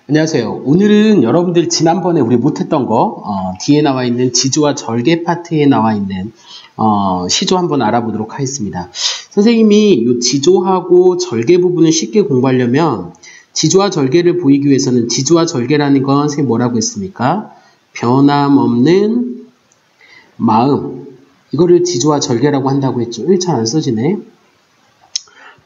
안녕하세요. 오늘은 여러분들 지난번에 우리 못했던 거 뒤에 나와 있는 지조와 절개 파트에 나와 있는 시조 한번 알아보도록 하겠습니다. 선생님이 이 지조하고 절개 부분을 쉽게 공부하려면 지조와 절개를 보이기 위해서는 지조와 절개라는 건 선생님 뭐라고 했습니까? 변함없는 마음, 이거를 지조와 절개라고 한다고 했죠. 잘 안 써지네.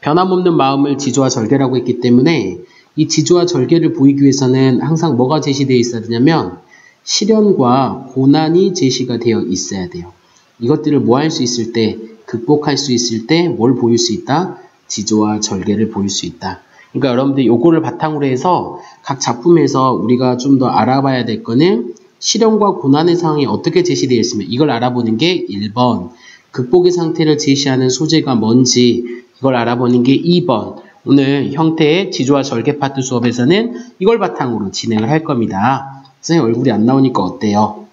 변함없는 마음을 지조와 절개라고 했기 때문에 이 지조와 절개를 보이기 위해서는 항상 뭐가 제시되어 있어야 되냐면 시련과 고난이 제시가 되어 있어야 돼요. 이것들을 뭐 할 수 있을 때, 극복할 수 있을 때 뭘 보일 수 있다? 지조와 절개를 보일 수 있다. 그러니까 여러분들 요거를 바탕으로 해서 각 작품에서 우리가 좀 더 알아봐야 될 거는 시련과 고난의 상황이 어떻게 제시되어 있으면 이걸 알아보는 게 1번, 극복의 상태를 제시하는 소재가 뭔지 이걸 알아보는 게 2번, 오늘 형태의 지조와 절개 파트 수업에서는 이걸 바탕으로 진행을 할 겁니다. 선생님 얼굴이 안 나오니까 어때요?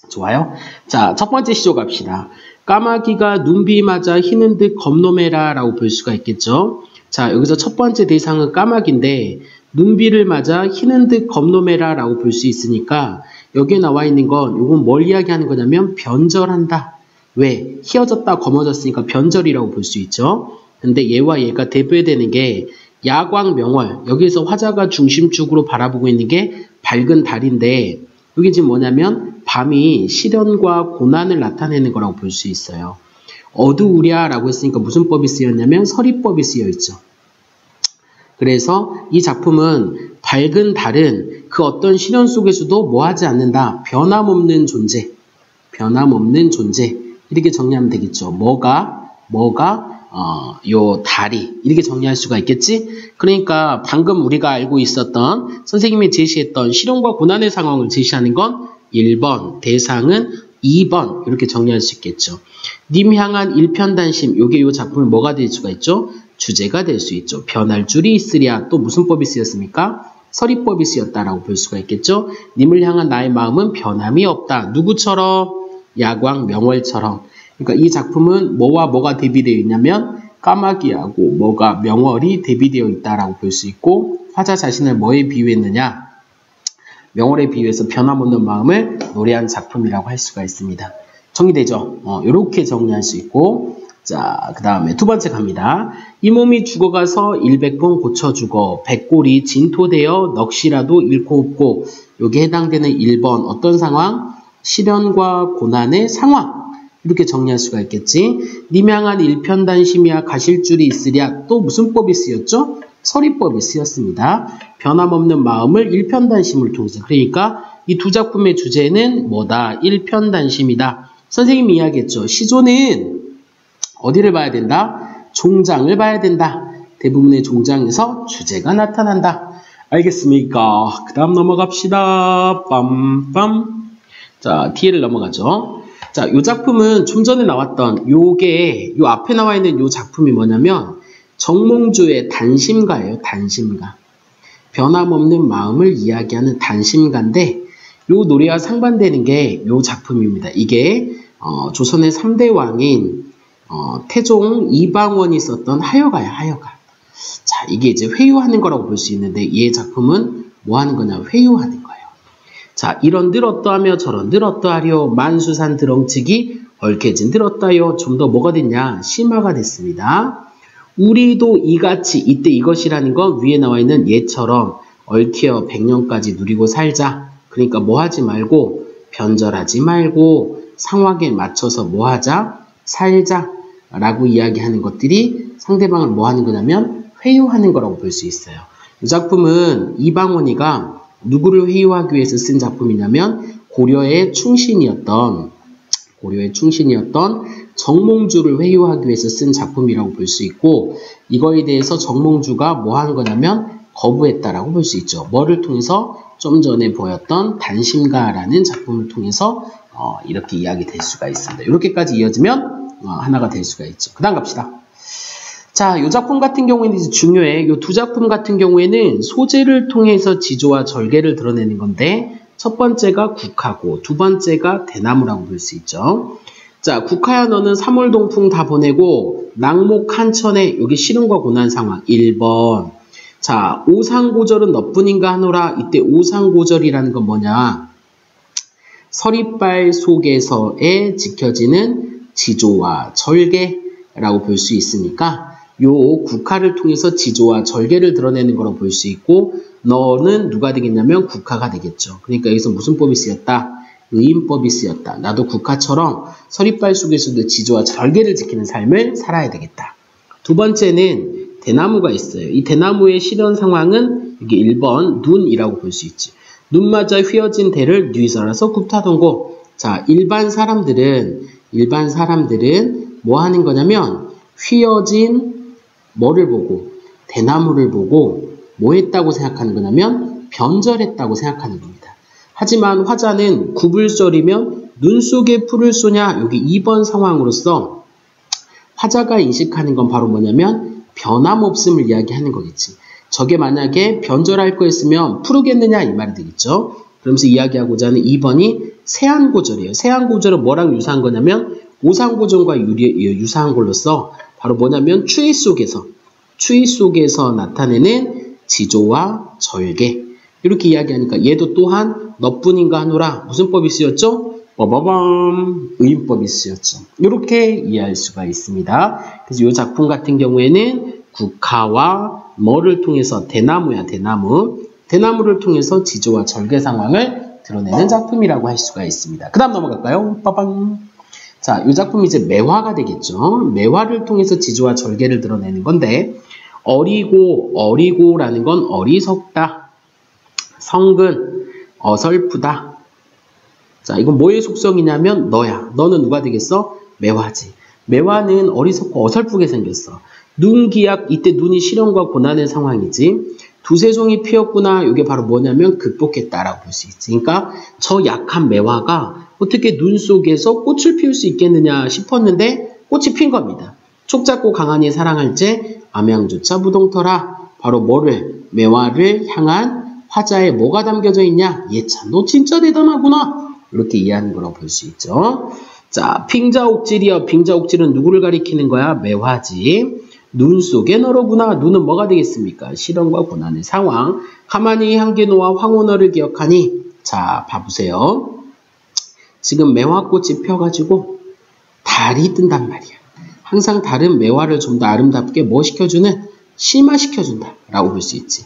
좋아요? 자, 첫 번째 시조 갑시다. 까마귀가 눈비 맞아 희는 듯 겁노매라 라고 볼 수가 있겠죠. 자, 여기서 첫 번째 대상은 까마귀인데 눈비를 맞아 희는 듯 겁노매라 라고 볼 수 있으니까 여기에 나와 있는 건 이건 뭘 이야기하는 거냐면 변절한다. 왜? 희어졌다 검어졌으니까 변절이라고 볼 수 있죠. 근데 얘와 얘가 대표되는 게 야광명월, 여기에서 화자가 중심축으로 바라보고 있는 게 밝은 달인데 이게 지금 뭐냐면 밤이 시련과 고난을 나타내는 거라고 볼 수 있어요. 어두우랴라고 했으니까 무슨 법이 쓰였냐면 서리법이 쓰여있죠. 그래서 이 작품은 밝은 달은 그 어떤 시련 속에서도 뭐하지 않는다. 변함없는 존재, 변함없는 존재, 이렇게 정리하면 되겠죠. 요 달이 이렇게 정리할 수가 있겠지? 그러니까 방금 우리가 알고 있었던 선생님이 제시했던 시련과 고난의 상황을 제시하는 건 1번, 대상은 2번 이렇게 정리할 수 있겠죠. 님 향한 일편단심, 요게 요 작품이 뭐가 될 수가 있죠? 주제가 될 수 있죠. 변할 줄이 있으랴. 또 무슨 법이 쓰였습니까? 서리법이 쓰였다라고 볼 수가 있겠죠. 님을 향한 나의 마음은 변함이 없다. 누구처럼? 야광명월처럼. 그러니까 이 작품은 뭐와 뭐가 대비되어 있냐면 까마귀하고 뭐가 명월이 대비되어 있다라고 볼 수 있고 화자 자신을 뭐에 비유했느냐? 명월에 비유해서 변함없는 마음을 노래한 작품이라고 할 수가 있습니다. 정리되죠? 이렇게 정리할 수 있고 자, 그 다음에 두 번째 갑니다. 이 몸이 죽어가서 100번 고쳐주고 백골이 진토되어 넋이라도 잃고 없고 여기에 해당되는 1번 어떤 상황? 시련과 고난의 상황. 이렇게 정리할 수가 있겠지. 님 향한 일편단심이야 가실 줄이 있으랴. 또 무슨 법이 쓰였죠? 서리법이 쓰였습니다. 변함없는 마음을 일편단심을 통해서. 그러니까 이 두 작품의 주제는 뭐다? 일편단심이다. 선생님이 이야기했죠. 시조는 어디를 봐야 된다? 종장을 봐야 된다. 대부분의 종장에서 주제가 나타난다. 알겠습니까? 그 다음 넘어갑시다. 빰빰. 자, 뒤에를 넘어가죠. 자, 이 작품은 좀 전에 나왔던 요게 요 앞에 나와 있는 요 작품이 뭐냐면 정몽주의 단심가예요. 단심가. 변함없는 마음을 이야기하는 단심가인데 요 노래와 상반되는 게 요 작품입니다. 이게 조선의 3대 왕인 태종 이방원이 썼던 하여가야, 하여가. 자, 이게 이제 회유하는 거라고 볼 수 있는데 얘 작품은 뭐 하는 거냐? 회유하는 거예요. 자, 이런들 어떠하며 저런들 어떠하려 만수산 드렁치기 얽혀진들 어떠하여 좀 더 뭐가 됐냐? 심화가 됐습니다. 우리도 이같이 이때 이것이라는 건 위에 나와 있는 얘처럼 얽혀 100년까지 누리고 살자. 그러니까 뭐 하지 말고 변절하지 말고 상황에 맞춰서 뭐 하자? 살자 라고 이야기하는 것들이 상대방을 뭐 하는 거냐면 회유하는 거라고 볼 수 있어요. 이 작품은 이방원이가 누구를 회유하기 위해서 쓴 작품이냐면 고려의 충신이었던 정몽주를 회유하기 위해서 쓴 작품이라고 볼 수 있고 이거에 대해서 정몽주가 뭐 하는 거냐면 거부했다라고 볼 수 있죠. 뭐를 통해서? 좀 전에 보였던 단심가라는 작품을 통해서 이렇게 이야기될 수가 있습니다. 이렇게까지 이어지면 하나가 될 수가 있죠. 그 다음 갑시다. 자, 이 작품 같은 경우에는 이제 중요해. 이 두 작품 같은 경우에는 소재를 통해서 지조와 절개를 드러내는 건데 첫 번째가 국하고 두 번째가 대나무라고 볼 수 있죠. 자, 국하야 너는 삼월동풍 다 보내고 낙목 한천에 여기 시련과 고난 상황 1번 자, 오상고절은 너뿐인가 하노라. 이때 오상고절이라는 건 뭐냐? 서리빨 속에서에 지켜지는 지조와 절개라고 볼 수 있으니까 요 국화를 통해서 지조와 절개를 드러내는 거로 볼 수 있고 너는 누가 되겠냐면 국화가 되겠죠. 그러니까 여기서 무슨 법이 쓰였다? 의인법이 쓰였다. 나도 국화처럼 서리빨 속에서도 지조와 절개를 지키는 삶을 살아야 되겠다. 두 번째는 대나무가 있어요. 이 대나무의 실현 상황은 이게 1번 눈이라고 볼 수 있지. 눈 맞아 휘어진 대를 뉘설어서 굽타동고. 자, 일반 사람들은 뭐 하는 거냐면 휘어진 뭐를 보고 대나무를 보고 뭐 했다고 생각하는 거냐면 변절했다고 생각하는 겁니다. 하지만 화자는 굽을절이면 눈 속에 풀을 쏘냐 여기 2번 상황으로서 화자가 인식하는 건 바로 뭐냐면 변함없음을 이야기하는 거겠지. 저게 만약에 변절할 거였으면 푸르겠느냐 이 말이 되겠죠. 그러면서 이야기하고자 하는 2번이 세안고절이에요. 세안고절은 뭐랑 유사한 거냐면 오상고절과 유사한 걸로써 바로 뭐냐면 추위 속에서 나타내는 지조와 절개 이렇게 이야기하니까 얘도 또한 너뿐인가 하노라 무슨 법이 쓰였죠? 빠바밤 의인법이 쓰였죠. 이렇게 이해할 수가 있습니다. 그래서 이 작품 같은 경우에는 국화와 뭐를 통해서 대나무야 대나무를 통해서 지조와 절개 상황을 드러내는 작품이라고 할 수가 있습니다. 그 다음 넘어갈까요? 빠방. 자, 이 작품이 이제 매화가 되겠죠. 매화를 통해서 지조와 절개를 드러내는 건데 어리고라는 건 어리석다, 성근, 어설프다. 자, 이건 뭐의 속성이냐면 너야. 너는 누가 되겠어? 매화지. 매화는 어리석고 어설프게 생겼어. 눈기약, 이때 눈이 시련과 고난의 상황이지. 두세 송이 피었구나. 이게 바로 뭐냐면 극복했다라고 볼 수 있지. 그러니까 저 약한 매화가 어떻게 눈 속에서 꽃을 피울 수 있겠느냐 싶었는데 꽃이 핀 겁니다. 촉 잡고 강하니 사랑할제 암양조차 무동터라. 바로 뭐를? 매화를 향한 화자에 뭐가 담겨져 있냐? 얘참 너 진짜 대단하구나. 이렇게 이해하는 거라고 볼 수 있죠. 자, 빙자옥질이요. 빙자옥질은 누구를 가리키는 거야? 매화지. 눈 속에 너로구나. 눈은 뭐가 되겠습니까? 시련과 고난의 상황. 가만히 향기노와 황혼어를 기억하니. 자, 봐보세요. 지금 매화꽃이 펴가지고 달이 뜬단 말이야. 항상 달은 매화를 좀 더 아름답게 뭐 시켜주는? 심화시켜준다 라고 볼 수 있지.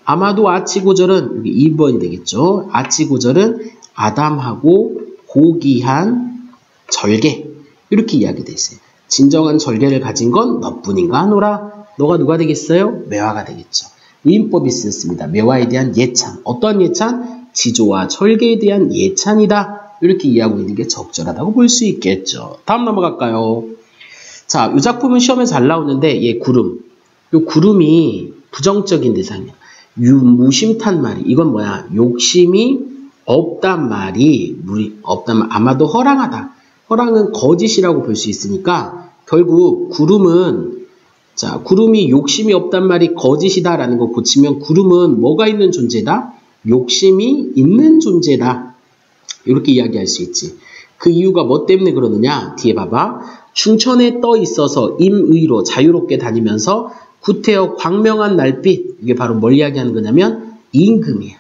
아마도 아치고절은 여기 2번이 되겠죠. 아치고절은 아담하고 고귀한 절개 이렇게 이야기되어 있어요. 진정한 절개를 가진 건 너뿐인가 하노라. 너가 누가 되겠어요? 매화가 되겠죠. 의인법이 쓰였습니다. 매화에 대한 예찬. 어떤 예찬? 지조와 절개에 대한 예찬이다. 이렇게 이해하고 있는 게 적절하다고 볼 수 있겠죠. 다음 넘어갈까요? 자, 이 작품은 시험에 잘 나오는데 얘 구름. 이 구름이 부정적인 대상이야. 무심탄 말이. 이건 뭐야? 욕심이 없단 말이 아마도 허랑하다. 허랑은 거짓이라고 볼 수 있으니까 결국 구름이 욕심이 없단 말이 거짓이다라는 거 고치면 구름은 뭐가 있는 존재다? 욕심이 있는 존재다. 이렇게 이야기할 수 있지. 그 이유가 뭐 때문에 그러느냐? 뒤에 봐봐. 충천에 떠 있어서 임의로 자유롭게 다니면서 구태여 광명한 날빛. 이게 바로 뭘 이야기하는 거냐면 임금이야.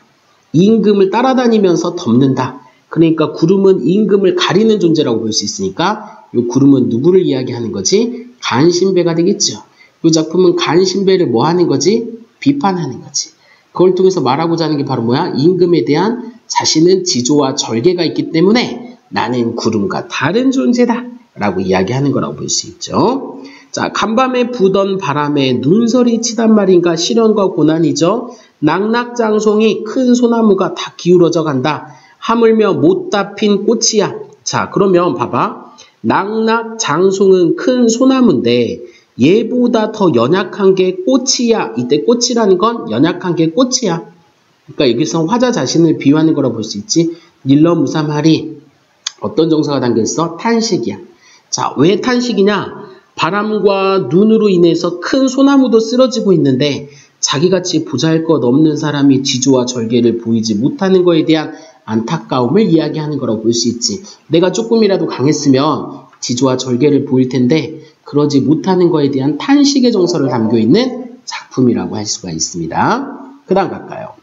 임금을 따라다니면서 덮는다. 그러니까 구름은 임금을 가리는 존재라고 볼 수 있으니까 이 구름은 누구를 이야기하는 거지? 간신배가 되겠죠. 이 작품은 간신배를 뭐 하는 거지? 비판하는 거지. 그걸 통해서 말하고자 하는 게 바로 뭐야? 임금에 대한 자신은 지조와 절개가 있기 때문에 나는 구름과 다른 존재다 라고 이야기하는 거라고 볼 수 있죠. 자, 간밤에 부던 바람에 눈설이 치단 말인가 시련과 고난이죠. 낙낙장송이 큰 소나무가 다 기울어져 간다. 하물며 못다 핀 꽃이야. 자, 그러면 봐봐. 낙낙장송은 큰 소나무인데 얘보다 더 연약한 게 꽃이야. 이때 꽃이라는 건 연약한 게 꽃이야. 그러니까 여기서 화자 자신을 비유하는 거라고 볼 수 있지. 닐러무삼하리 어떤 정사가 담겨있어? 탄식이야. 자, 왜 탄식이냐? 바람과 눈으로 인해서 큰 소나무도 쓰러지고 있는데 자기같이 보잘것없는 사람이 지조와 절개를 보이지 못하는 거에 대한 안타까움을 이야기하는 거라고 볼 수 있지. 내가 조금이라도 강했으면 지조와 절개를 보일 텐데 그러지 못하는 거에 대한 탄식의 정서를 담겨 있는 작품이라고 할 수가 있습니다. 그 다음 갈까요?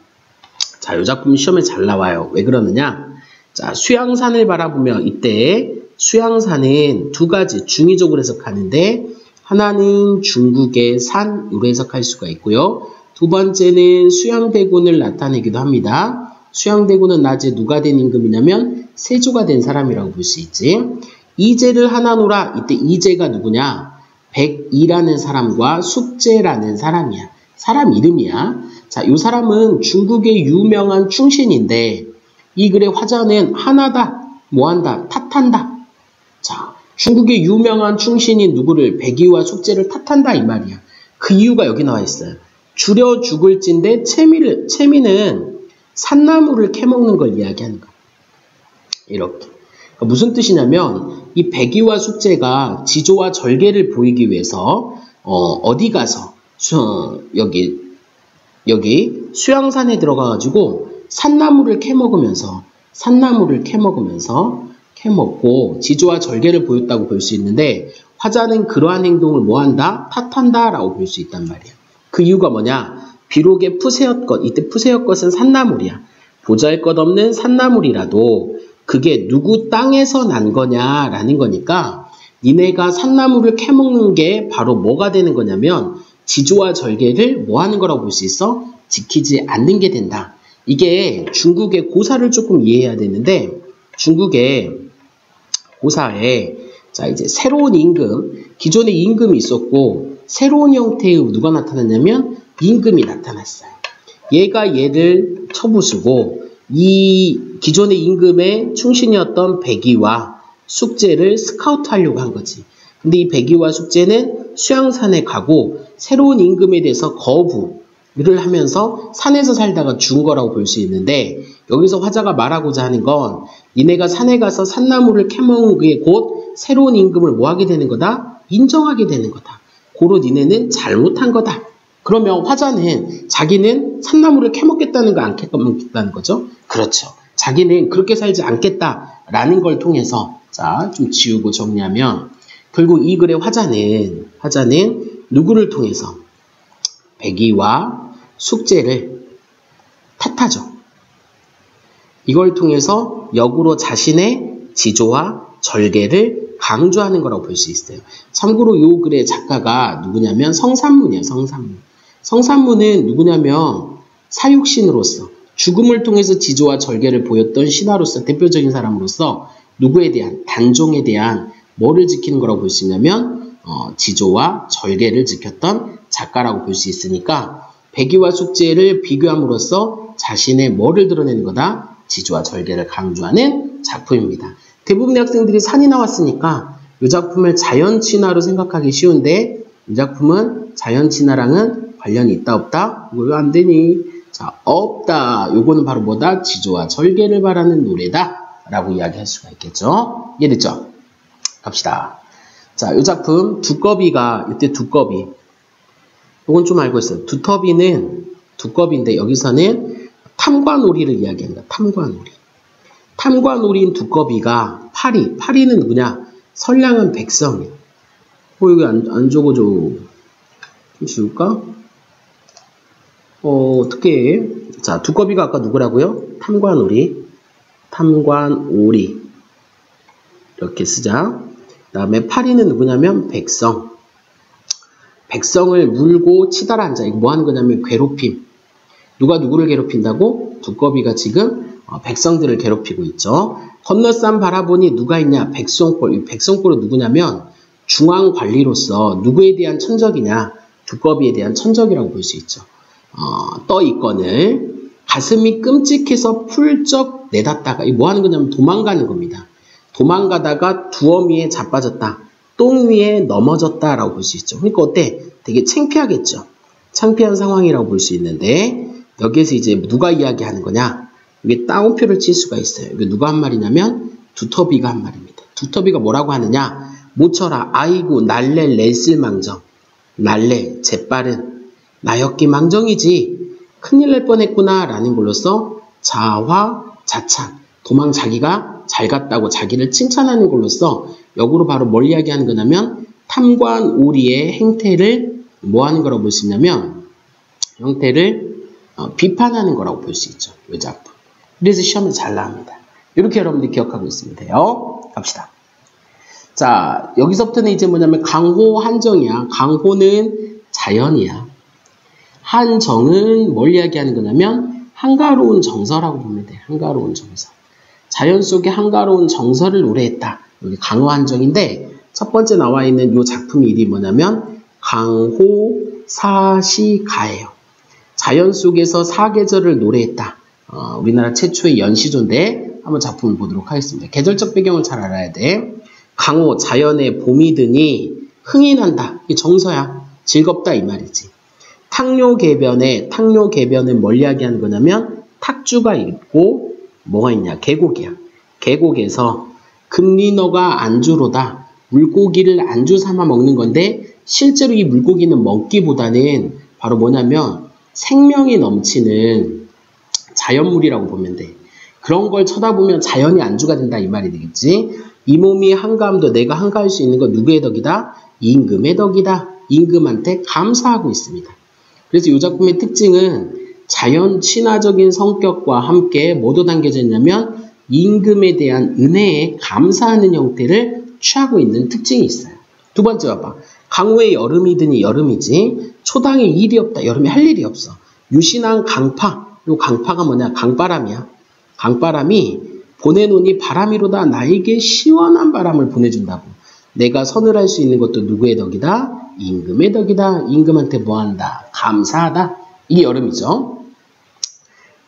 자, 이 작품 시험에 잘 나와요. 왜 그러느냐? 자, 수양산을 바라보며 이때 수양산은 두 가지 중의적으로 해석하는데 하나는 중국의 산으로 해석할 수가 있고요. 두 번째는 수양대군을 나타내기도 합니다. 수양대군은 낮에 누가 된 임금이냐면 세조가 된 사람이라고 볼 수 있지. 이제를 하나노라. 이때 이제가 누구냐? 백이라는 사람과 숙제라는 사람이야. 사람 이름이야. 자, 이 사람은 중국의 유명한 충신인데 이 글의 화자는 하나다, 뭐한다, 탓한다. 자, 중국의 유명한 충신인 누구를 백이와 숙제를 탓한다 이 말이야. 그 이유가 여기 나와 있어요. 줄여 죽을진데 채미는 산나물을 캐먹는 걸 이야기하는 거야. 이렇게. 그러니까 무슨 뜻이냐면 이 백이와 숙제가 지조와 절개를 보이기 위해서 어디 가서 여기 수양산에 들어가가지고 산나물을 캐먹고 지조와 절개를 보였다고 볼 수 있는데 화자는 그러한 행동을 뭐한다? 탓한다 라고 볼 수 있단 말이야. 그 이유가 뭐냐? 비록의 푸세였것, 이때 푸세였것은 산나물이야. 보잘것없는 산나물이라도 그게 누구 땅에서 난 거냐라는 거니까 니네가 산나물을 캐먹는 게 바로 뭐가 되는 거냐면 지조와 절개를 뭐 하는 거라고 볼 수 있어? 지키지 않는 게 된다. 이게 중국의 고사를 조금 이해해야 되는데 중국의 고사에 자 이제 새로운 임금, 기존에 임금이 있었고 새로운 형태의 누가 나타났냐면 임금이 나타났어요. 얘가 얘를 쳐부수고 이 기존의 임금의 충신이었던 백이와 숙제를 스카우트하려고 한 거지. 근데 이 백이와 숙제는 수양산에 가고 새로운 임금에 대해서 거부를 하면서 산에서 살다가 죽은 거라고 볼 수 있는데 여기서 화자가 말하고자 하는 건 니네가 산에 가서 산나물을 캐먹은 게 곧 새로운 임금을 뭐 하게 되는 거다? 인정하게 되는 거다. 고로 니네는 잘못한 거다. 그러면 화자는 자기는 산나물을 캐먹겠다는 거 안 캐먹겠다는 거죠? 그렇죠. 자기는 그렇게 살지 않겠다라는 걸 통해서 자, 좀 지우고 정리하면 결국 이 글의 화자는 누구를 통해서 백이와 숙제를 탓하죠. 이걸 통해서 역으로 자신의 지조와 절개를 강조하는 거라고 볼 수 있어요. 참고로 이 글의 작가가 누구냐면 성산문이에요. 성산문은 누구냐면 사육신으로서 죽음을 통해서 지조와 절개를 보였던 신하로서 대표적인 사람으로서 누구에 대한 단종에 대한 뭐를 지키는 거라고 볼 수 있냐면 지조와 절개를 지켰던 작가라고 볼 수 있으니까 백이와 숙제를 비교함으로써 자신의 뭐를 드러내는 거다? 지조와 절개를 강조하는 작품입니다. 대부분의 학생들이 산이 나왔으니까 이 작품을 자연친화로 생각하기 쉬운데 이 작품은 자연친화랑은 관련이 있다 없다? 이거 왜 안 되니? 자, 없다. 요거는 바로 뭐다? 지조와 절개를 바라는 노래다 라고 이야기할 수가 있겠죠. 이해됐죠? 갑시다. 자, 이 작품 두꺼비가 이때 두꺼비 요건 좀 알고 있어요. 두꺼비인데 여기서는 탐관오리를 이야기합니다. 탐관오리인 두꺼비가 파리는 누구냐? 선량한 백성이에요. 여기 안 적어줘. 좀 지울까? 어떻게 해? 자, 두꺼비가 아까 누구라고요? 탐관오리 이렇게 쓰자. 그 다음에 파리는 누구냐면 백성을 물고 치달아 앉아. 이거 뭐 하는 거냐면 괴롭힘. 누가 누구를 괴롭힌다고? 두꺼비가 지금 백성들을 괴롭히고 있죠. 건너산 바라보니 누가 있냐? 백성골. 이 백성골은 누구냐면 중앙관리로서 누구에 대한 천적이냐? 두꺼비에 대한 천적이라고 볼 수 있죠. 떠 있거늘 가슴이 끔찍해서 풀쩍 내닫다가 이 뭐 하는 거냐면 도망가는 겁니다. 도망가다가 두어미에 자빠졌다. 똥 위에 넘어졌다 라고 볼 수 있죠. 그러니까 어때? 되게 창피하겠죠. 창피한 상황이라고 볼 수 있는데 여기에서 이제 누가 이야기하는 거냐? 이게 따옴표를 칠 수가 있어요. 이게 누가 한 말이냐면 두터비가 한 말입니다. 두터비가 뭐라고 하느냐? 모쳐라 아이고 날래 렛을망정. 날래 재빠른 나였기 망정이지 큰일 날 뻔했구나 라는 걸로써 자화자찬 도망 자기가 잘 갔다고 자기를 칭찬하는 걸로써 역으로 바로 뭘 이야기하는 거냐면 탐관오리의 행태를 뭐 하는 거라고 볼 수 있냐면 형태를 비판하는 거라고 볼 수 있죠. 이 작품. 그래서 시험에 잘 나옵니다. 이렇게 여러분들이 기억하고 있으면 돼요. 갑시다. 자, 여기서부터는 이제 뭐냐면 강호, 한정이야. 강호는 자연이야. 한정은 뭘 이야기하는 거냐면 한가로운 정서라고 보면 돼. 한가로운 정서. 자연 속에 한가로운 정서를 노래했다. 여기 강호, 한정인데 첫 번째 나와 있는 이 작품 이름이 뭐냐면 강호, 사시가예요. 자연 속에서 사계절을 노래했다. 우리나라 최초의 연시조인데 한번 작품을 보도록 하겠습니다. 계절적 배경을 잘 알아야 돼. 강호, 자연의 봄이 드니 흥이 난다. 이게 정서야. 즐겁다 이 말이지. 탕료개변은 뭘 이야기하는 거냐면 탁주가 있고 뭐가 있냐? 계곡이야. 계곡에서 금리너가 안주로다. 물고기를 안주 삼아 먹는 건데 실제로 이 물고기는 먹기보다는 바로 뭐냐면 생명이 넘치는 자연물이라고 보면 돼. 그런 걸 쳐다보면 자연이 안주가 된다 이 말이 되겠지. 이 몸이 한가함도 내가 한가할 수 있는 건 누구의 덕이다? 임금의 덕이다. 임금한테 감사하고 있습니다. 그래서 이 작품의 특징은 자연 친화적인 성격과 함께 뭐도 담겨져 있냐면 임금에 대한 은혜에 감사하는 형태를 취하고 있는 특징이 있어요. 두 번째 봐봐. 강호에 여름이 드니 여름이지. 초당에 일이 없다. 여름에 할 일이 없어. 유신한 강파. 이 강파가 뭐냐? 강바람이야. 강바람이 보내노니 바람이로다. 나에게 시원한 바람을 보내준다고. 내가 선을 할 수 있는 것도 누구의 덕이다? 임금의 덕이다. 임금한테 뭐한다? 감사하다. 이게 여름이죠.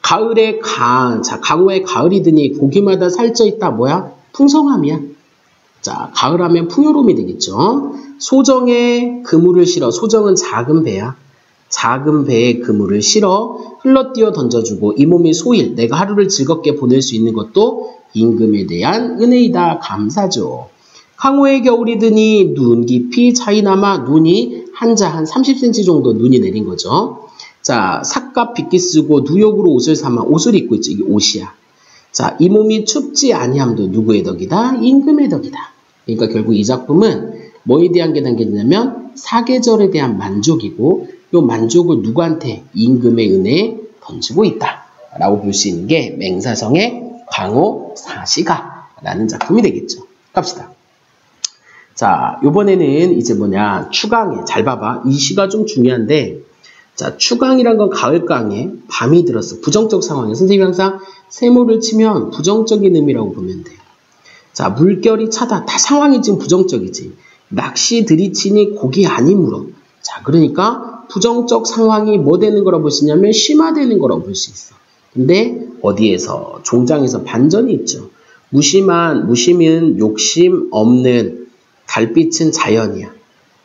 가을에 강호에 가을이 드니 고기마다 살쪄 있다. 뭐야? 풍성함이야. 자, 가을하면 풍요로움이 되겠죠. 소정에 그물을 실어. 소정은 작은 배야. 작은 배에 그물을 실어 흘러뛰어 던져주고 이 몸이 소일, 내가 하루를 즐겁게 보낼 수 있는 것도 임금에 대한 은혜이다. 감사죠. 강호의 겨울이 드니 눈 깊이 차이나마 눈이 한 30cm 정도 눈이 내린 거죠. 자, 삿갓 빗기 쓰고 누욕으로 옷을 삼아 옷을 입고 있죠. 이게 옷이야. 자, 이 몸이 춥지 아니함도 누구의 덕이다? 임금의 덕이다. 그러니까 결국 이 작품은 뭐에 대한 게 담겨있냐면 사계절에 대한 만족이고 이 만족을 누구한테? 임금의 은혜에 던지고 있다. 라고 볼 수 있는 게 맹사성의 강호 사시가 라는 작품이 되겠죠. 갑시다. 자, 요번에는 이제 뭐냐, 추강에, 잘 봐봐. 이 시가 좀 중요한데, 자, 추강이란 건 가을강에 밤이 들었어. 부정적 상황이에요. 선생님이 항상 세모를 치면 부정적인 의미라고 보면 돼. 자, 물결이 차다. 다 상황이 지금 부정적이지. 낚시 들이치니 고기 아니므로. 자, 그러니까 부정적 상황이 뭐 되는 거라고 볼 수 있냐면 심화되는 거라고 볼 수 있어. 근데 어디에서? 종장에서 반전이 있죠. 무심은 욕심 없는 달빛은 자연이야.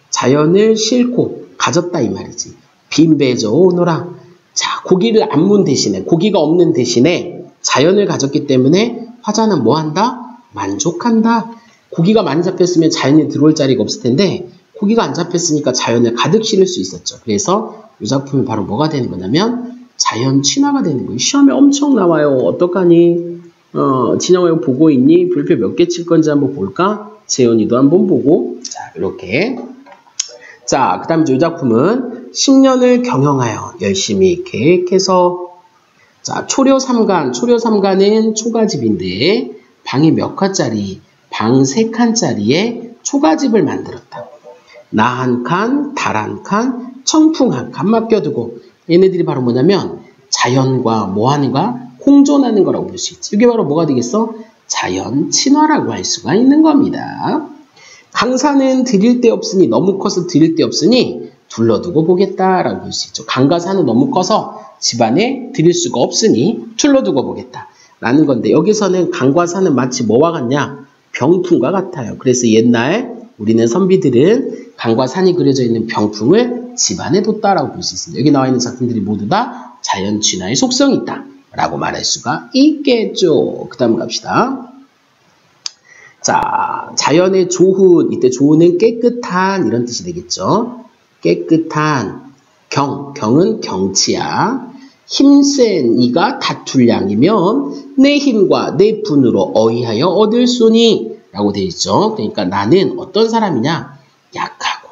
자연을 싣고 가졌다 이 말이지. 빈배저 오너라. 자, 고기를 안 문 대신에, 고기가 없는 대신에 자연을 가졌기 때문에 화자는 뭐 한다? 만족한다. 고기가 많이 잡혔으면 자연에 들어올 자리가 없을 텐데 고기가 안 잡혔으니까 자연을 가득 실을 수 있었죠. 그래서 이 작품이 바로 뭐가 되는 거냐면 자연 친화가 되는 거예요. 시험에 엄청 나와요. 어떡하니? 진영아 이거 보고 있니? 별표 몇 개 칠 건지 한번 볼까? 재현이도 한번 보고. 자, 이렇게. 자, 그 다음에 이 작품은 10년을 경영하여 열심히 계획해서. 자, 초려삼간은 초가집인데 방이 몇 칸짜리? 방 3칸짜리에 초가집을 만들었다. 나 한 칸, 달 한 칸, 청풍 한 칸 맡겨두고 얘네들이 바로 뭐냐면 자연과 뭐 하는가? 공존하는 거라고 볼 수 있지. 이게 바로 뭐가 되겠어? 자연 친화라고 할 수가 있는 겁니다. 강산은 드릴 데 없으니 너무 커서 드릴 데 없으니 둘러두고 보겠다라고 볼 수 있죠. 강과 산은 너무 커서 집안에 드릴 수가 없으니 둘러두고 보겠다 라는 건데 여기서는 강과 산은 마치 뭐와 같냐? 병풍과 같아요. 그래서 옛날 우리는 선비들은 강과 산이 그려져 있는 병풍을 집안에 뒀다라고 볼 수 있습니다. 여기 나와 있는 작품들이 모두 다 자연 친화의 속성이 있다 라고 말할 수가 있겠죠. 그 다음 갑시다. 자, 자연의 조훈. 이때 조훈은 깨끗한 이런 뜻이 되겠죠. 깨끗한. 경은 경치야. 힘센 이가 다툴 양이면 내 힘과 내 분으로 어이하여 얻을 소니 라고 되어 있죠. 그러니까 나는 어떤 사람이냐? 약하고.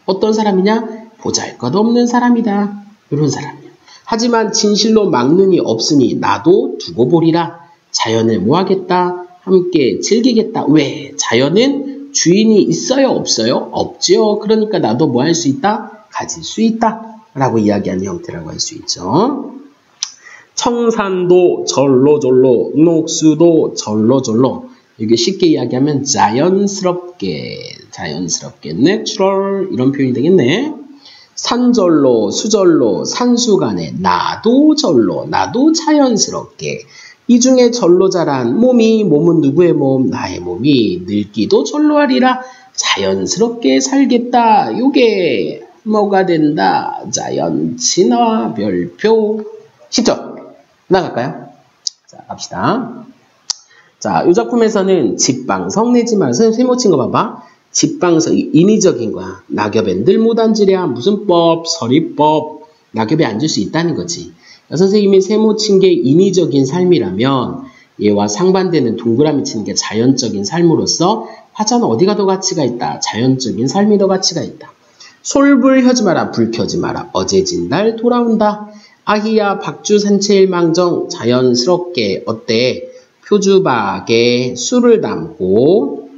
어떤 사람이냐? 보잘것없는 사람이다. 이런 사람이요. 하지만 진실로 막는이 없으니 나도 두고 보리라. 자연을 뭐하겠다? 함께 즐기겠다. 왜? 자연은 주인이 있어요? 없어요? 없지요. 그러니까 나도 뭐 할 수 있다? 가질 수 있다. 라고 이야기하는 형태라고 할 수 있죠. 청산도 절로절로, 녹수도 절로절로. 이게 쉽게 이야기하면 자연스럽게, 내추럴 이런 표현이 되겠네. 산절로, 수절로, 산수간에 나도 절로, 나도 자연스럽게. 이 중에 절로 자란 몸은 누구의 몸? 나의 몸이 늙기도 절로 하리라. 자연스럽게 살겠다. 요게 뭐가 된다? 자연 친화 별표. 쉽죠? 나갈까요? 자, 갑시다. 자, 이 작품에서는 집방석 내지 말. 선생님 세모 친 거 봐봐. 집방석, 인위적인 거야. 낙엽에 늘 못 앉으랴. 무슨 법? 서리법. 낙엽에 앉을 수 있다는 거지. 선생님이 세모 친 게 인위적인 삶이라면 얘와 상반되는 동그라미 치는 게 자연적인 삶으로서 화자는 어디가 더 가치가 있다? 자연적인 삶이 더 가치가 있다. 솔불 켜지 마라. 불 켜지 마라. 어제 진 날 돌아온다. 아히야 박주 산채일망정. 자연스럽게 어때? 표주박에 술을 담고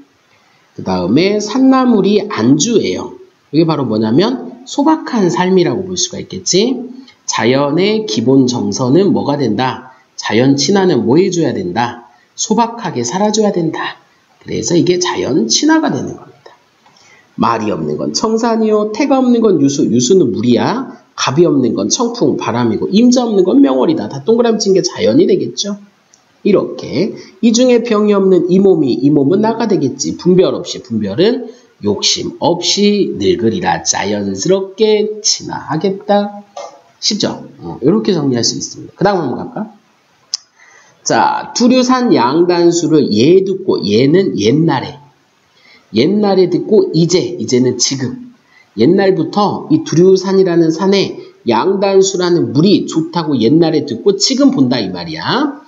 그 다음에 산나물이 안주예요. 이게 바로 뭐냐면 소박한 삶이라고 볼 수가 있겠지. 자연의 기본 정서는 뭐가 된다? 자연 친화는 뭐 해줘야 된다? 소박하게 살아줘야 된다. 그래서 이게 자연 친화가 되는 겁니다. 말이 없는 건 청산이요. 태가 없는 건 유수. 유수는 물이야. 갑이 없는 건 청풍, 바람이고 임자 없는 건 명월이다. 다 동그라미 친 게 자연이 되겠죠. 이렇게 이 중에 병이 없는 이 몸은 나가 되겠지. 분별 없이. 분별은 욕심 없이 늙으리라. 자연스럽게 친화하겠다. 쉽죠? 이렇게 정리할 수 있습니다. 그 다음 한번 갈까? 자, 두류산 양단수를 얘 듣고, 얘는 옛날에 듣고 이제는 지금. 옛날부터 이 두류산이라는 산에 양단수라는 물이 좋다고 옛날에 듣고 지금 본다 이 말이야.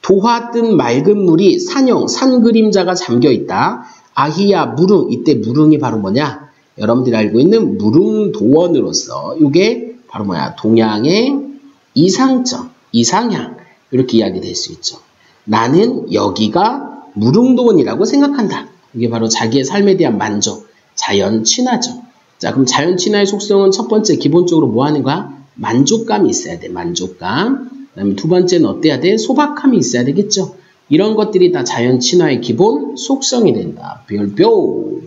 도화 뜬 맑은 물이 산 그림자가 잠겨있다. 아히야 무릉. 이때 무릉이 바로 뭐냐? 여러분들이 알고 있는 무릉도원으로서 이게 바로 뭐야? 동양의 이상점, 이상향. 이렇게 이야기될 수 있죠. 나는 여기가 무릉도원이라고 생각한다. 이게 바로 자기의 삶에 대한 만족, 자연 친화죠. 자, 그럼 자연 친화의 속성은 첫 번째 기본적으로 뭐 하는 거야? 만족감이 있어야 돼. 만족감. 그 다음에 두 번째는 어때야 돼? 소박함이 있어야 되겠죠. 이런 것들이 다 자연 친화의 기본 속성이 된다. 별표.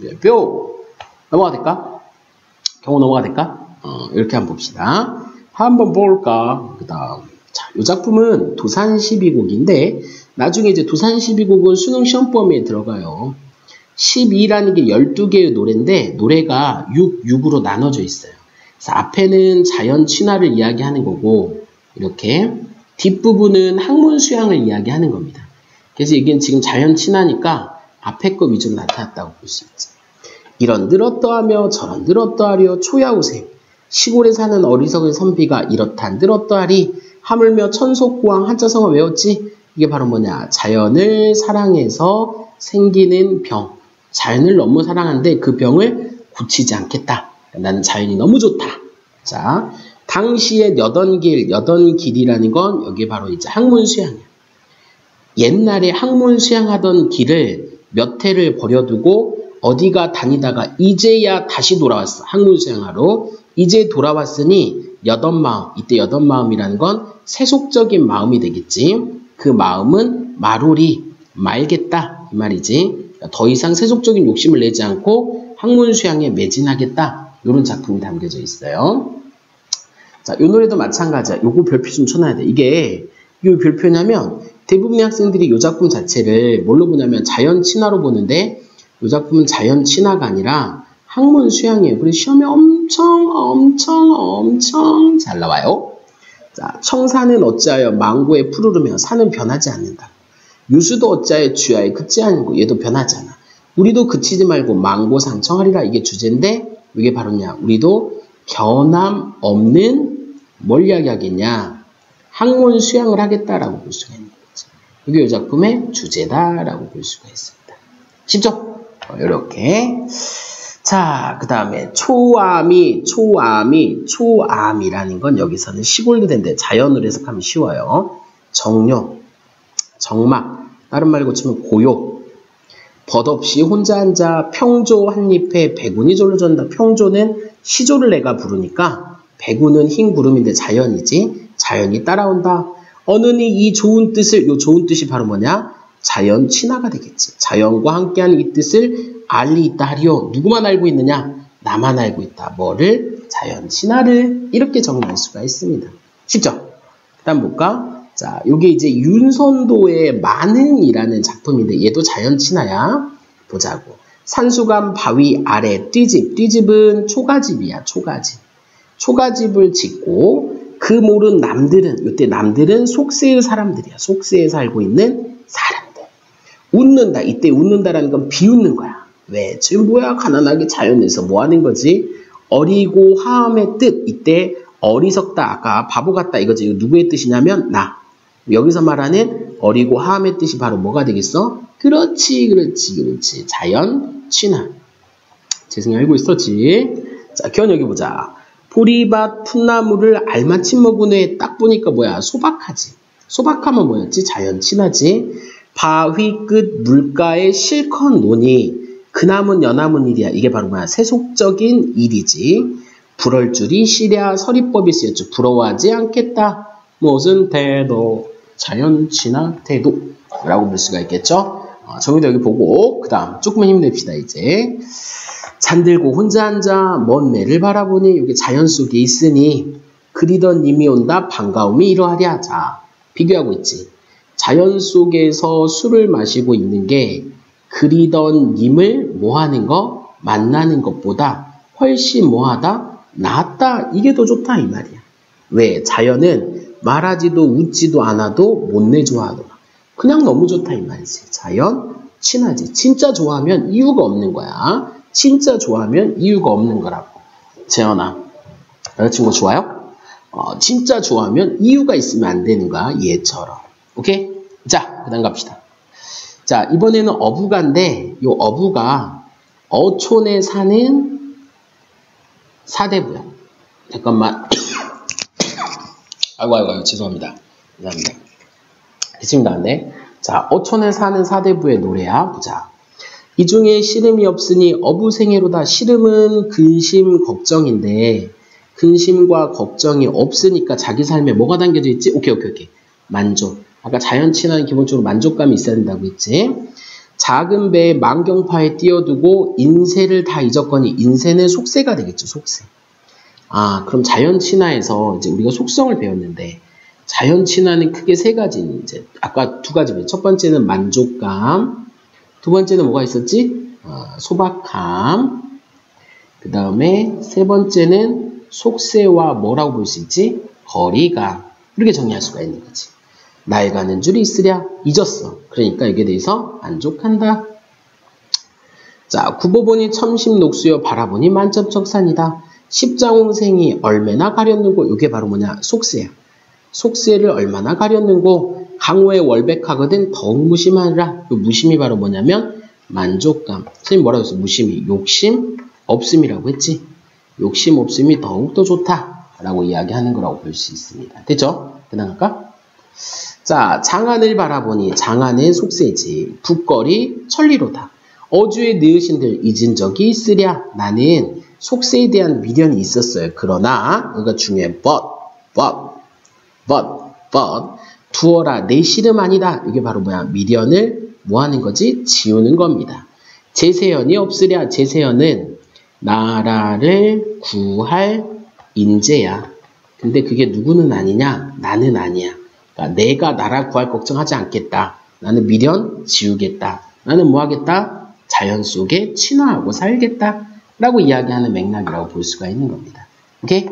넘어가 될까? 경호 넘어가 될까? 이렇게 한번 봅시다. 한번 볼까? 그 다음. 자, 이 작품은 도산 12곡인데, 나중에 이제 도산 12곡은 수능 시험 범위에 들어가요. 12라는 게 12개의 노래인데, 노래가 6으로 나눠져 있어요. 그래서 앞에는 자연 친화를 이야기하는 거고, 이렇게 뒷부분은 학문 수양을 이야기하는 겁니다. 그래서 이게 지금 자연 친화니까 앞에 거 위주로 나타났다고 볼 수 있죠. 이런들 어떠하며 저런들 어떠하려 초야우생. 시골에 사는 어리석은 선비가 이렇단들 어떠하리. 하물며 천속고왕 한자성어 외웠지? 이게 바로 뭐냐? 자연을 사랑해서 생기는 병. 자연을 너무 사랑하는데 그 병을 고치지 않겠다. 나는 자연이 너무 좋다. 자, 당시의 여던길이라는 건 여기 바로 이제 학문 수양이야. 옛날에 학문 수양하던 길을 몇 해를 버려두고 어디가 다니다가 이제야 다시 돌아왔어. 학문 수양하러. 이제 돌아왔으니 여던마음. 이때 여던마음이라는 건 세속적인 마음이 되겠지. 그 마음은 말오리, 말겠다 이 말이지. 더 이상 세속적인 욕심을 내지 않고 학문 수양에 매진하겠다. 이런 작품이 담겨져 있어요. 자, 이 노래도 마찬가지야. 요거 별표 좀 쳐놔야 돼. 이게 이 별표냐면 대부분의 학생들이 이 작품 자체를 뭘로 보냐면 자연 친화로 보는데 이 작품은 자연 친화가 아니라 학문 수양이에요. 그래서 시험에 엄청 잘 나와요. 자, 청산은 어찌하여 망고에 푸르르며 산은 변하지 않는다. 유수도 어찌하여 주야에 그치 않고 얘도 변하지 않아. 우리도 그치지 말고 망고상 청하리라. 이게 주제인데 이게 바로냐? 우리도 변함 없는 뭘 이야기하겠냐? 학문 수양을 하겠다라고 볼 수가 있는 거죠. 이게 이 작품의 주제다라고 볼 수가 있습니다. 쉽죠? 이렇게. 자, 그 다음에 초암이라는 건 여기서는 시골도 된대. 자연으로 해석하면 쉬워요. 정뇨, 정막, 다른 말 고치면 고요. 벗없이 혼자 앉아 평조 한 잎에 백운이 졸로 전다. 평조는 시조를 내가 부르니까 백운은 흰 구름인데 자연이지. 자연이 따라온다. 어느니 이 좋은 뜻을, 요 좋은 뜻이 바로 뭐냐? 자연 친화가 되겠지. 자연과 함께하는 이 뜻을 알리 있다 하리요. 누구만 알고 있느냐? 나만 알고 있다. 뭐를? 자연 친화를 이렇게 정리할 수가 있습니다. 쉽죠? 그 다음 볼까? 자, 요게 이제 윤선도의 만흥이라는 작품인데 얘도 자연 친화야. 보자고. 산수감 바위 아래 띠집. 띠집은 초가집이야. 초가집. 초가집을 짓고 그 모른 남들은, 이때 남들은 속세의 사람들이야. 속세에 살고 있는 사람들. 웃는다. 이때 웃는다라는 건 비웃는 거야. 왜? 지금 뭐야? 가난하게 자연에서 뭐 하는 거지? 어리고 하함의 뜻. 이때 어리석다. 아까 바보 같다. 이거지. 이거 누구의 뜻이냐면 나. 여기서 말하는 어리고 하함의 뜻이 바로 뭐가 되겠어? 그렇지. 자연 친화. 재승이 알고 있었지? 자, 기원 여기 보자. 보리밭 풋나무를 알맞힌 먹으네. 딱 보니까 뭐야? 소박하지. 소박하면 뭐였지? 자연 친화지. 바위 끝 물가에 실컷 노니 그나문 여나문 일이야. 이게 바로 뭐야? 세속적인 일이지. 부럴 줄이 시랴 서리법이 쓰였죠. 부러워하지 않겠다. 무슨 태도? 자연 친화 태도라고 볼 수가 있겠죠. 정의도 여기 보고 그 다음 조금만 힘냅시다. 이제 잠들고 혼자 앉아 먼 매를 바라보니 여기 자연 속에 있으니 그리던 님이 온다 반가움이 이러하랴. 자, 비교하고 있지. 자연 속에서 술을 마시고 있는 게 그리던 님을 뭐하는 거? 만나는 것보다 훨씬 뭐하다? 낫다. 이게 더 좋다 이 말이야. 왜? 자연은 말하지도 웃지도 않아도 못내 좋아하더라. 그냥 너무 좋다 이 말이지. 자연 친하지. 진짜 좋아하면 이유가 없는 거야. 진짜 좋아하면 이유가 없는 거라고. 재현아, 여자친구 좋아요? 진짜 좋아하면 이유가 있으면 안 되는 거야. 얘처럼. 오케이? 자, 그 다음 갑시다. 자, 이번에는 어부가인데 이 어부가 어촌에 사는 사대부야. 잠깐만. 아이고, 죄송합니다. 기침 나왔네. 자, 어촌에 사는 사대부의 노래야. 보자. 이 중에 시름이 없으니 어부생애로다. 시름은 근심, 걱정인데 근심과 걱정이 없으니까 자기 삶에 뭐가 담겨져 있지? 오케이. 만족. 아까 자연 친화는 기본적으로 만족감이 있어야 된다고 했지. 작은 배에 만경파에 띄워두고 인세를 다 잊었거니 인세는 속세가 되겠죠. 속세. 아, 그럼 자연 친화에서 이제 우리가 속성을 배웠는데 자연 친화는 크게 세 가지. 이제 아까 두 가지. 첫 번째는 만족감. 두 번째는 뭐가 있었지? 소박함. 그 다음에 세 번째는 속세와 뭐라고 볼 수 있지? 거리감. 이렇게 정리할 수가 있는 거지. 날 가는 줄이 있으랴. 잊었어. 그러니까 여기에 대해서 만족한다. 자, 구보보니 첨심녹수여 바라보니 만점척산이다. 십장홍생이 얼마나 가렸는고. 이게 바로 뭐냐? 속세야. 속세를 얼마나 가렸는고. 강호에 월백하거든 더욱 무심하리라. 그 무심이 바로 뭐냐면 만족감. 선생님 뭐라고 했어? 무심이. 욕심 없음이라고 했지. 욕심 없음이 더욱더 좋다라고 이야기하는 거라고 볼 수 있습니다. 됐죠? 그 다음 갈까? 자, 장안을 바라보니 장안은 속세지. 북거리 천리로다. 어주의 느으신들 잊은 적이 있으랴. 나는 속세에 대한 미련이 있었어요. 그러나 이거 중요해. but 두어라 내 시름 아니다. 이게 바로 뭐야? 미련을 뭐 하는 거지? 지우는 겁니다. 제세연이 없으랴. 제세연은 나라를 구할 인재야. 근데 그게 누구는 아니냐? 나는 아니야. 그러니까 내가 나라 구할 걱정하지 않겠다. 나는 미련 지우겠다. 나는 뭐 하겠다? 자연 속에 친화하고 살겠다. 라고 이야기하는 맥락이라고 볼 수가 있는 겁니다. 오케이?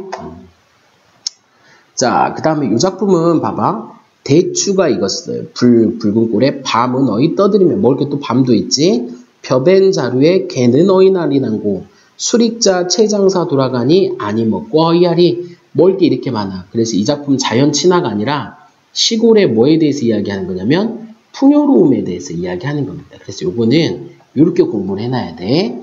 자, 그 다음에 이 작품은 봐봐. 대추가 익었어요. 붉은 꼴에 밤은 어이 떠들이며. 뭐 이렇게 또 밤도 있지? 벼벤 자루에 개는 어이 날이 난고. 수릭자 채장사 돌아가니 아니 먹고 어이하리. 뭘 게 이렇게 많아. 그래서 이 작품 자연 친화가 아니라 시골의 뭐에 대해서 이야기하는 거냐면 풍요로움에 대해서 이야기하는 겁니다. 그래서 요거는 이렇게 공부를 해놔야 돼.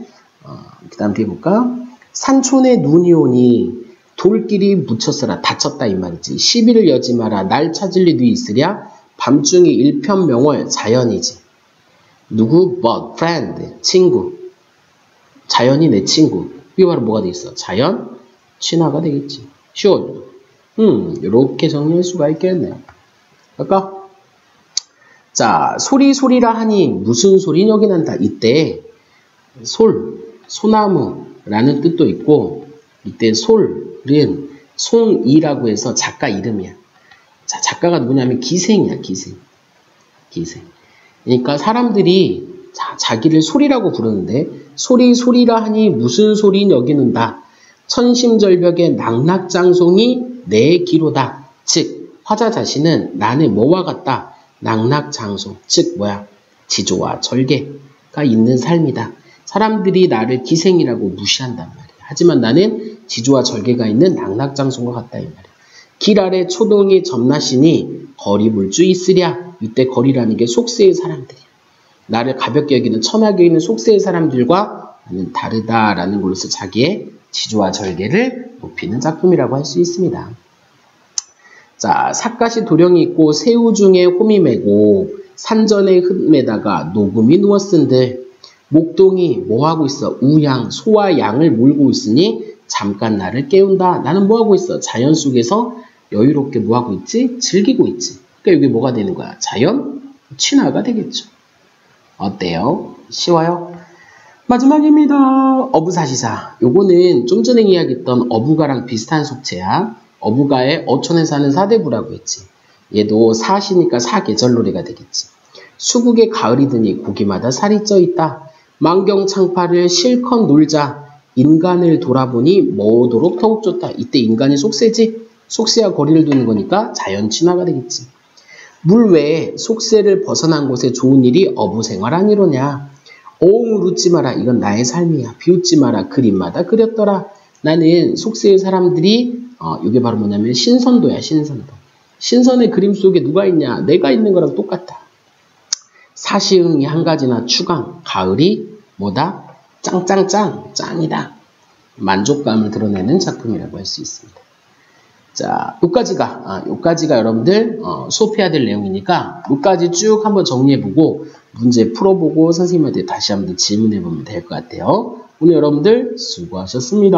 그 다음 뒤에 볼까? 산촌에 눈이 오니 돌길이 묻혔으라 다쳤다 이 말이지. 시비를 여지 마라 날 찾을 리도 있으랴 밤중이 일편명월 자연이지. 누구? but friend 친구. 자연이 내 친구. 이게 바로 뭐가 되겠어? 자연 친화가 되겠지. should. 이렇게 정리할 수가 있겠네요. 할까? 자, 소리라 하니 무슨 소리 여기 난다. 이때 소나무라는 뜻도 있고 이때 솔은 송이라고 해서 작가 이름이야. 자, 작가가 누구냐면 기생이야. 기생. 그러니까 사람들이 자기를 소리라고 부르는데 소리라 하니 무슨 소리 여기는다. 천심절벽의 낙낙장송이 내 기로다. 즉 화자 자신은 나는 뭐와 같다. 낙낙장송. 즉 뭐야? 지조와 절개가 있는 삶이다. 사람들이 나를 기생이라고 무시한단 말이야. 하지만 나는 지조와 절개가 있는 낙낙장송과 같다 이 말이야. 길 아래 초동이 점나시니 거리 물주 있으랴. 이때 거리라는 게 속세의 사람들이야. 나를 가볍게 여기는 천하게 여기는 속세의 사람들과 나는 다르다라는 걸로서 자기의 지조와 절개를 높이는 작품이라고 할 수 있습니다. 자, 삿갓이 도령이 있고 새우 중에 홈이 매고 산전에 흙매다가 녹음이 누웠은들 목동이 뭐하고 있어? 우양, 소와 양을 몰고 있으니 잠깐 나를 깨운다. 나는 뭐하고 있어? 자연 속에서 여유롭게 뭐하고 있지? 즐기고 있지. 그러니까 여기 뭐가 되는 거야? 자연 친화가 되겠죠. 어때요? 쉬워요? 마지막입니다. 어부사시사. 요거는 좀 전에 이야기했던 어부가랑 비슷한 속체야. 어부가의 어촌에 사는 사대부라고 했지. 얘도 사시니까 사계절놀이가 되겠지. 수국에 가을이 드니 고기마다 살이 쪄 있다. 만경창파를 실컷 놀자. 인간을 돌아보니 뭐도록 더욱 좋다. 이때 인간이 속세지. 속세와 거리를 두는 거니까 자연 친화가 되겠지. 물 외에 속세를 벗어난 곳에 좋은 일이 어부생활 아니로냐. 오웅을 웃지 마라. 이건 나의 삶이야. 비웃지 마라. 그림마다 그렸더라. 나는 속세의 사람들이 이게 바로 뭐냐면 신선도야. 신선의 그림 속에 누가 있냐. 내가 있는 거랑 똑같다. 사시응이 한 가지나 추강. 가을이 뭐다? 짱짱짱. 짱이다. 만족감을 드러내는 작품이라고 할 수 있습니다. 자, 요까지가 여러분들 수업해야 될 내용이니까 요까지 쭉 한번 정리해보고 문제 풀어보고 선생님한테 다시 한번 질문해보면 될 것 같아요. 오늘 여러분들 수고하셨습니다.